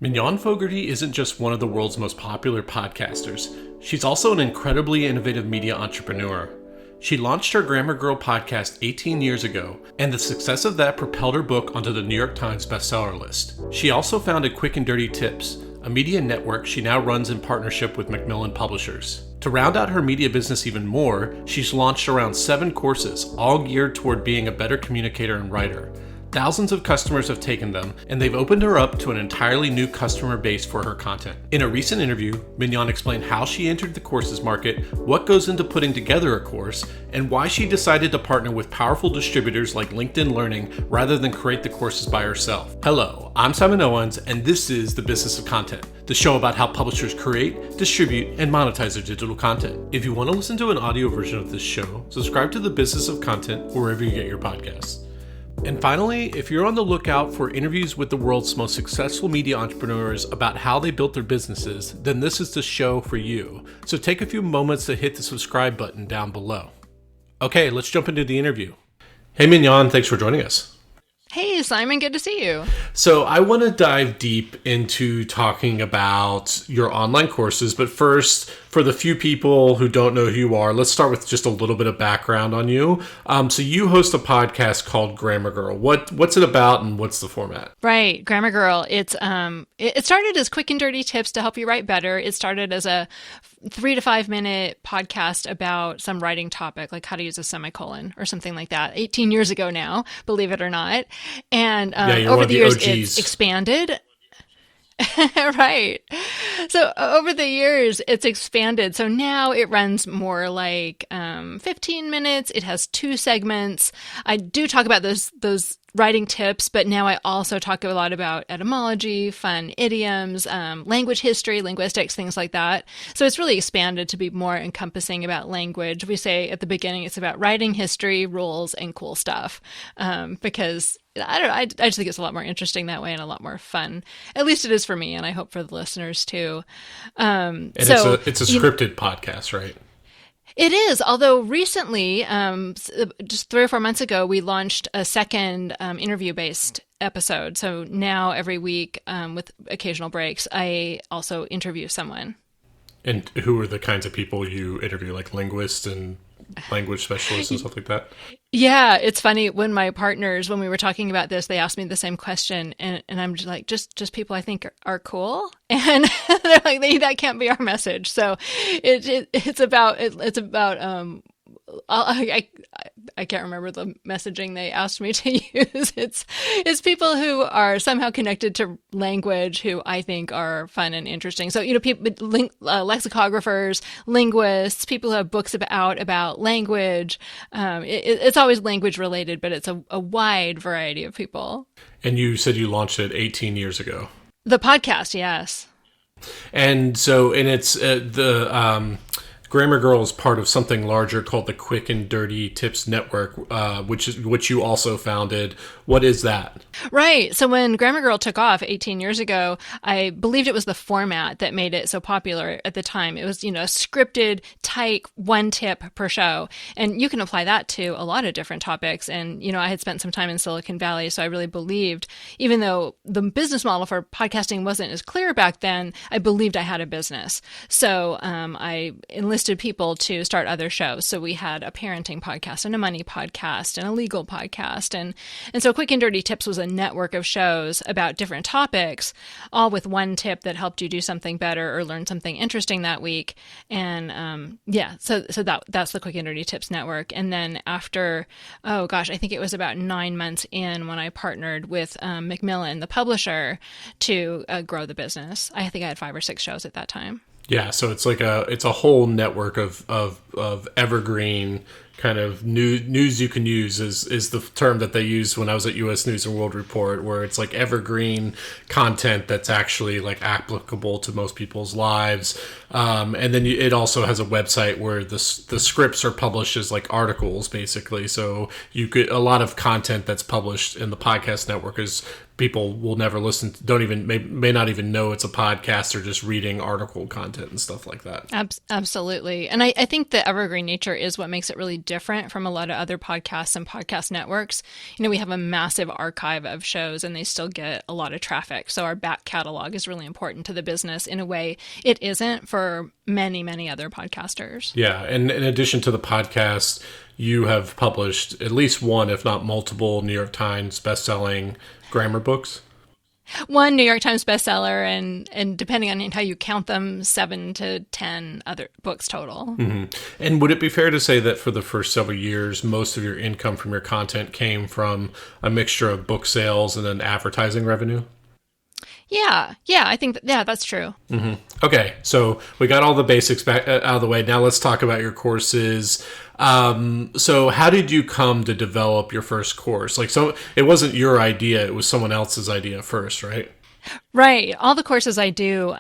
Mignon Fogarty isn't just one of the world's most popular podcasters. She's also an incredibly innovative media entrepreneur. She launched her Grammar Girl podcast 18 years ago, and the success of that propelled her book onto the New York Times bestseller list. She also founded Quick and Dirty Tips, a media network she now runs in partnership with Macmillan Publishers. To round out her media business even more, she's launched around 7 courses, all geared toward being a better communicator and writer. Thousands of customers have taken them, and they've opened her up to an entirely new customer base for her content. In a recent interview, Mignon explained how she entered the courses market, what goes into putting together a course, and why she decided to partner with powerful distributors like LinkedIn Learning rather than create the courses by herself. Hello, I'm Simon Owens, and this is The Business of Content, the show about how publishers create, distribute, and monetize their digital content. If you want to listen to an audio version of this show, subscribe to The Business of Content wherever you get your podcasts. And finally, if you're on the lookout for interviews with the world's most successful media entrepreneurs about how they built their businesses, then this is the show for you. So take a few moments to hit the subscribe button down below. Okay, let's jump into the interview. Hey Mignon, thanks for joining us. Hey Simon, good to see you. So I want to dive deep into talking about your online courses, but first, for the few people who don't know who you are, let's start with just a little bit of background on you. So you host a podcast called Grammar Girl. What's it about and what's the format? Right, Grammar Girl. It started as quick and dirty tips to help you write better. It started as a 3 to 5 minute podcast about some writing topic, like how to use a semicolon or something like that. 18 years ago now, believe it or not. And over the years, it's expanded. Right. So over the years, it's expanded. So now it runs more like 15 minutes. It has 2 segments. I do talk about those writing tips, but now I also talk a lot about etymology, fun idioms, language history, linguistics, things like that. So it's really expanded to be more encompassing about language. We say at the beginning it's about writing history, rules, and cool stuff, because I don't know, I just think it's a lot more interesting that way and a lot more fun. At least it is for me, and I hope for the listeners too. And it's a scripted podcast, right? It is, although recently, just 3 or 4 months ago, we launched a second interview-based episode. So now every week, with occasional breaks, I also interview someone. And who are the kinds of people you interview, like linguists and language specialists and stuff like that? Yeah, it's funny. When my partners, when we were talking about this, they asked me the same question, and I'm just like, just people I think are cool, and they're like, that can't be our message. So it's about I can't remember the messaging they asked me to use. It's people who are somehow connected to language who I think are fun and interesting. So, people, lexicographers, linguists, people who have books about language. It's always language related, but it's a wide variety of people. And you said you launched it 18 years ago. The podcast, yes. And so, it's Grammar Girl is part of something larger called the Quick and Dirty Tips Network, which you also founded. What is that? Right. So when Grammar Girl took off 18 years ago, I believed it was the format that made it so popular at the time. It was, a scripted, tight, 1 tip per show. And you can apply that to a lot of different topics. And, I had spent some time in Silicon Valley, so I really believed, even though the business model for podcasting wasn't as clear back then, I believed I had a business. So I enlisted people to start other shows. So we had a parenting podcast and a money podcast and a legal podcast. And so Quick and Dirty Tips was a network of shows about different topics, all with 1 tip that helped you do something better or learn something interesting that week. And so that's the Quick and Dirty Tips network. And then after, I think it was about 9 months in when I partnered with Macmillan, the publisher, to grow the business. I think I had 5 or 6 shows at that time. Yeah, so it's like it's a whole network of evergreen kind of news you can use is the term that they used when I was at US News and World Report, where it's like evergreen content that's actually like applicable to most people's lives. And then it also has a website where the scripts are published as like articles, basically. So a lot of content that's published in the podcast network is people will never listen, may not even know it's a podcast, or just reading article content and stuff like that. Absolutely. And I think the evergreen nature is what makes it really different from a lot of other podcasts and podcast networks. We have a massive archive of shows and they still get a lot of traffic. So our back catalog is really important to the business in a way it isn't for many, many other podcasters. Yeah. And in addition to the podcast, you have published at least one, if not multiple, New York Times bestselling grammar books. One New York Times bestseller, and depending on how you count them, 7 to 10 other books total. Mm-hmm. And would it be fair to say that for the first several years, most of your income from your content came from a mixture of book sales and then advertising revenue? Yeah, I think that's true. Mm-hmm. Okay, so we got all the basics back out of the way. Now let's talk about your courses. So how did you come to develop your first course? So it wasn't your idea; it was someone else's idea first, right? Right. All the courses I do,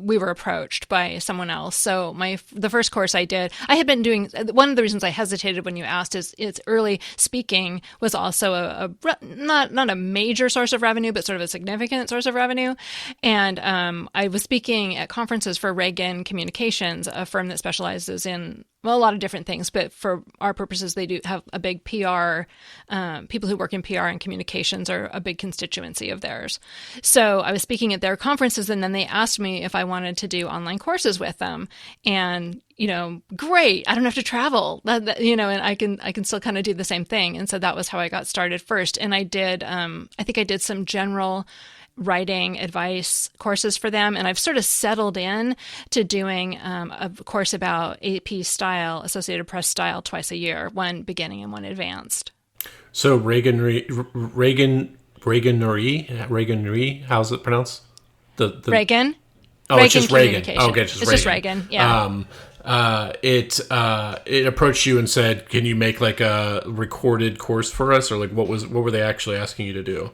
we were approached by someone else. So the first course I did, I had been doing, one of the reasons I hesitated when you asked is it's early speaking was also not a major source of revenue, but sort of a significant source of revenue. And I was speaking at conferences for Reagan Communications, a firm that specializes in a lot of different things, but for our purposes, they do have a big PR. People who work in PR and communications are a big constituency of theirs. So I was speaking at their conferences, and then they asked me if I wanted to do online courses with them. And great, I don't have to travel. And I can still kind of do the same thing. And so that was how I got started first. And I did, I think I did some general writing advice courses for them. And I've sort of settled in to doing a course about AP style, Associated Press style, twice a year, one beginning and one advanced. So Reaganry, how's it pronounced? The Reagan? Oh, Reagan it's just Reagan. Communication. Okay, It's just Reagan, yeah. It approached you and said, "Can you make like a recorded course for us?" Or what were they actually asking you to do?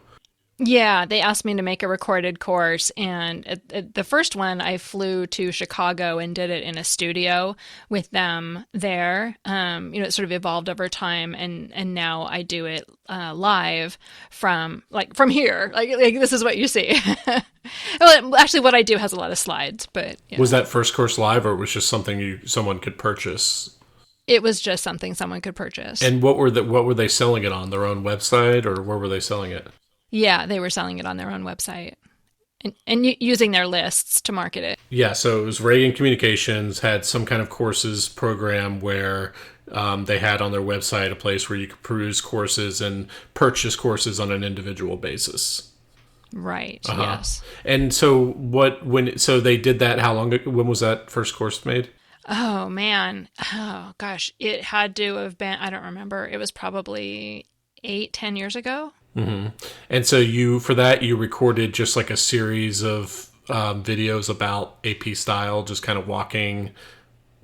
Yeah, they asked me to make a recorded course, and at the first one, I flew to Chicago and did it in a studio with them there. It sort of evolved over time, and now I do it live from here. Like this is what you see. Well, actually, what I do has a lot of slides, but Was that first course live, or was just something someone could purchase? It was just something someone could purchase. And what were they selling it on? Their own website, or where were they selling it? Yeah, they were selling it on their own website and using their lists to market it. Yeah, so it was Reagan Communications had some kind of courses program where they had on their website a place where you could peruse courses and purchase courses on an individual basis. Right. Yes. And so so they did that, how long ago? When was that first course made? Oh man. Oh gosh. It had to have been, I don't remember. It was probably 8-10 years ago. Mm-hmm. And so you recorded just like a series of videos about AP style, just kind of walking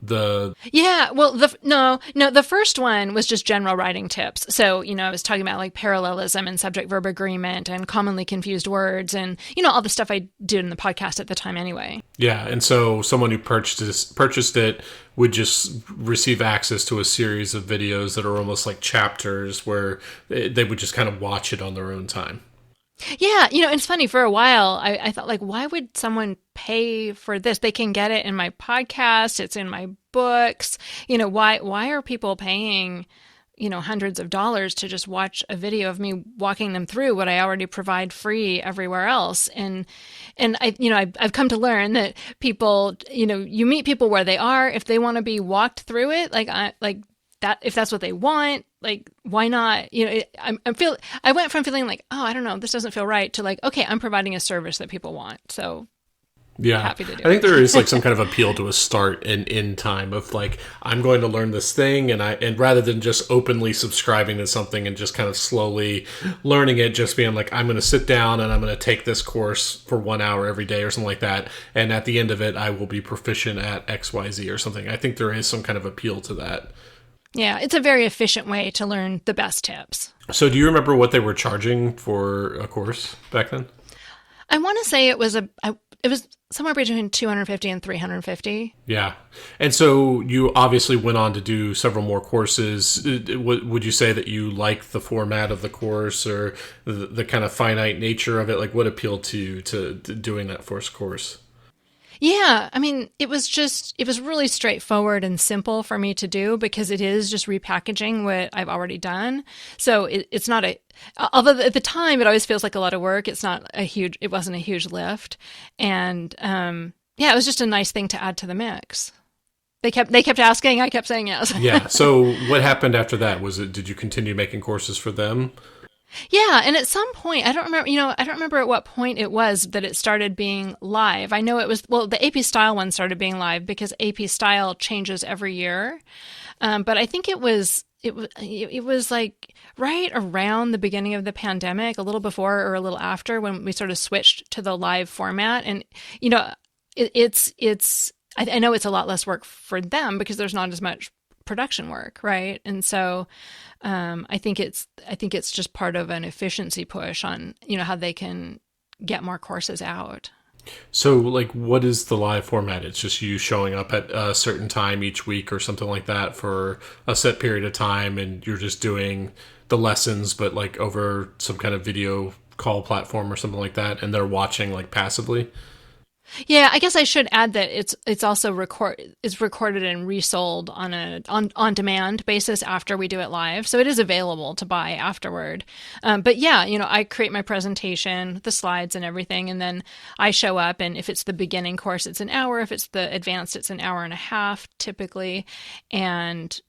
the... Yeah, well, the first one was just general writing tips. So, I was talking about like parallelism and subject-verb agreement and commonly confused words and, all the stuff I did in the podcast at the time anyway. Yeah, and so someone who purchased it would just receive access to a series of videos that are almost like chapters where they would just kind of watch it on their own time. Yeah, it's funny. For a while, I thought, like, why would someone pay for this? They can get it in my podcast. It's in my books. Why are people paying, hundreds of dollars to just watch a video of me walking them through what I already provide free everywhere else? And I've come to learn that people, you meet people where they are. If they want to be walked through it, that, if that's what they want, why not? I went from feeling like, oh, I don't know, this doesn't feel right, to like, okay, I'm providing a service that people want. So yeah, happy to do I think there is like some kind of appeal to a start and end time of like, I'm going to learn this thing, and rather than just openly subscribing to something and just kind of slowly learning it, just being like, I'm going to sit down and I'm going to take this course for 1 hour every day or something like that, and at the end of it, I will be proficient at XYZ or something. I think there is some kind of appeal to that. Yeah, it's a very efficient way to learn the best tips. So do you remember what they were charging for a course back then? I want to say it was it was somewhere between 250 and 350. Yeah. And so you obviously went on to do several more courses. Would you say that you like the format of the course or the kind of finite nature of it? Like what appealed to you to doing that first course? Yeah, I mean, it was really straightforward and simple for me to do because it is just repackaging what I've already done. So it's not although at the time it always feels like a lot of work, it wasn't a huge lift. And, yeah, it was just a nice thing to add to the mix. They kept asking, I kept saying yes. Yeah. So what happened after that? Did you continue making courses for them? Yeah, and at some point, I don't remember at what point it was that it started being live. I know it was, well, the AP Style one started being live because AP Style changes every year. But I think it was like right around the beginning of the pandemic, a little before or a little after when we sort of switched to the live format. And, you know, I know it's a lot less work for them because there's not as much production work, right? And so I think it's just part of an efficiency push on, how they can get more courses out. So, like, what is the live format? It's just you showing up at a certain time each week or something like that for a set period of time, and you're just doing the lessons, but like over some kind of video call platform or something like that, and they're watching like passively. Yeah, I guess I should add that it's also recorded and resold on a on demand basis after we do it live, so it is available to buy afterward. But yeah, I create my presentation, the slides and everything, and then I show up. And if it's the beginning course, it's an hour. If it's the advanced, it's an hour and a half typically. And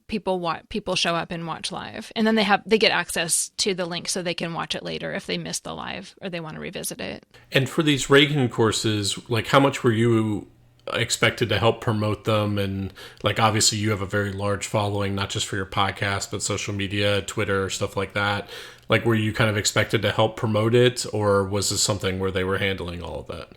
people show up and watch live, and then they get access to the link so they can watch it later if they missed the live or they want to revisit it. And for these Reagan courses, like how much were you expected to help promote them? And like obviously you have a very large following, not just for your podcast, but social media, Twitter, stuff like that. Like were you kind of expected to help promote it, or was this something where they were handling all of that?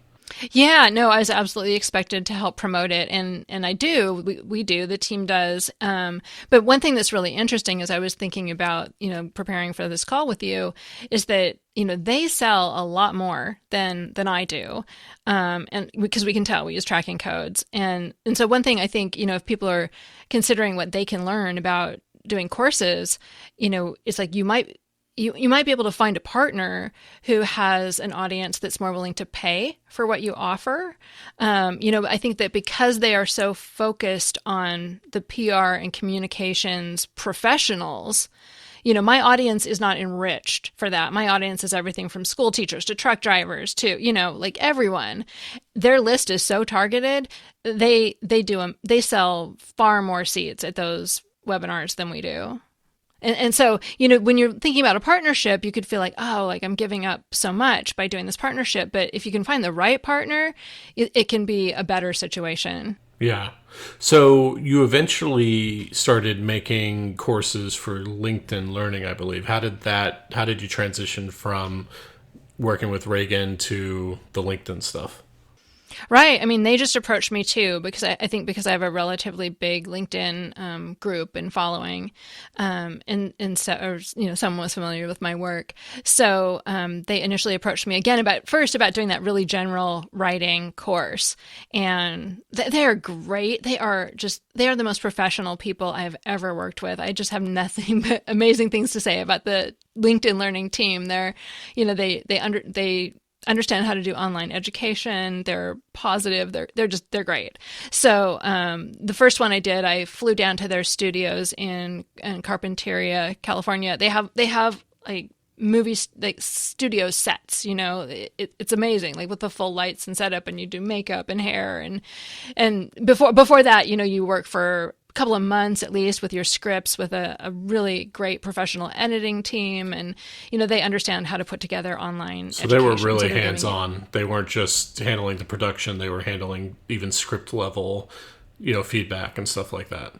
Yeah, no, I was absolutely expected to help promote it, and I do. We do. The team does. But one thing that's really interesting as I was thinking about, preparing for this call with you, is that they sell a lot more than I do, and because we can tell we use tracking codes, and so one thing I think if people are considering what they can learn about doing courses, it's like you might be able to find a partner who has an audience that's more willing to pay for what you offer. I think that because they are so focused on the PR and communications professionals, my audience is not enriched for that. My audience is everything from school teachers to truck drivers to, like everyone. Their list is so targeted. They sell far more seats at those webinars than we do. And so, when you're thinking about a partnership, you could feel like, oh, like I'm giving up so much by doing this partnership. But if you can find the right partner, it can be a better situation. Yeah. So you eventually started making courses for LinkedIn Learning, I believe. How did you transition from working with Reagan to the LinkedIn stuff? Right. I mean, they just approached me too because I think because I have a relatively big LinkedIn group and following, and so someone was familiar with my work, so they initially approached me again about doing that really general writing course, and they are great. They are the most professional people I've ever worked with. I just have nothing but amazing things to say about the LinkedIn Learning team. They're, they understand how to do online education. They're positive. They're great. So the first one I did, I flew down to their studios in Carpinteria, California. They have like movies, like studio sets. It's amazing, like with the full lights and setup, and you do makeup and hair, and before that, you work for couple of months at least with your scripts with a really great professional editing team, and they understand how to put together online so education. They were really hands-on. They weren't just handling the production, they were handling even script level feedback and stuff like that.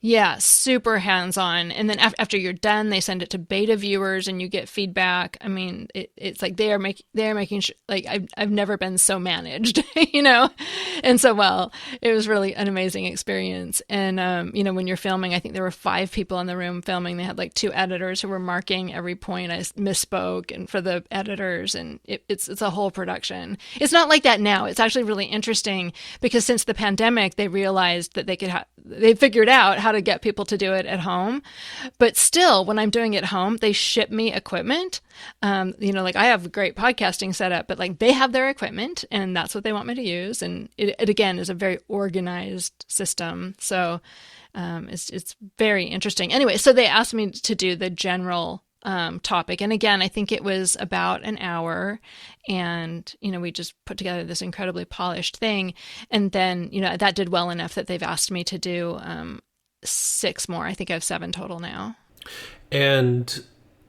Yeah, super hands-on. And then after you're done, they send it to beta viewers and you get feedback. I mean, it's like they're making sure, like I've never been so managed, and so well. It was really an amazing experience. And when you're filming, I think there were 5 people in the room filming. They had like 2 editors who were marking every point I misspoke, and for the editors, and it's a whole production. It's not like that now. It's actually really interesting because since the pandemic, they realized that they figured out how to get people to do it at home. But still, when I'm doing it at home, they ship me equipment. Like I have a great podcasting setup, but like they have their equipment and that's what they want me to use. And it again is a very organized system. So it's very interesting. Anyway, so they asked me to do the general topic. And again, I think it was about an hour, and, we just put together this incredibly polished thing. And then, that did well enough that they've asked me to do 6 more. I think I have 7 total now. And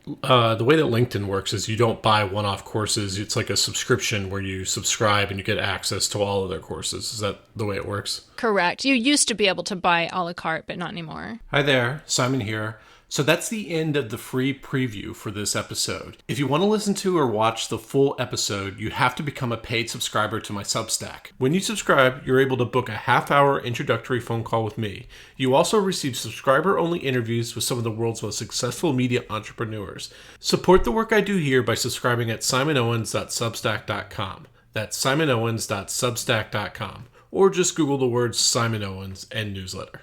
the way that LinkedIn works is you don't buy one-off courses. It's like a subscription where you subscribe and you get access to all of their courses. Is that the way it works? Correct. You used to be able to buy a la carte, but not anymore. Hi there, Simon here. So that's the end of the free preview for this episode. If you want to listen to or watch the full episode, you have to become a paid subscriber to my Substack. When you subscribe, you're able to book a half-hour introductory phone call with me. You also receive subscriber-only interviews with some of the world's most successful media entrepreneurs. Support the work I do here by subscribing at simonowens.substack.com. That's simonowens.substack.com. Or just Google the words Simon Owens and newsletter.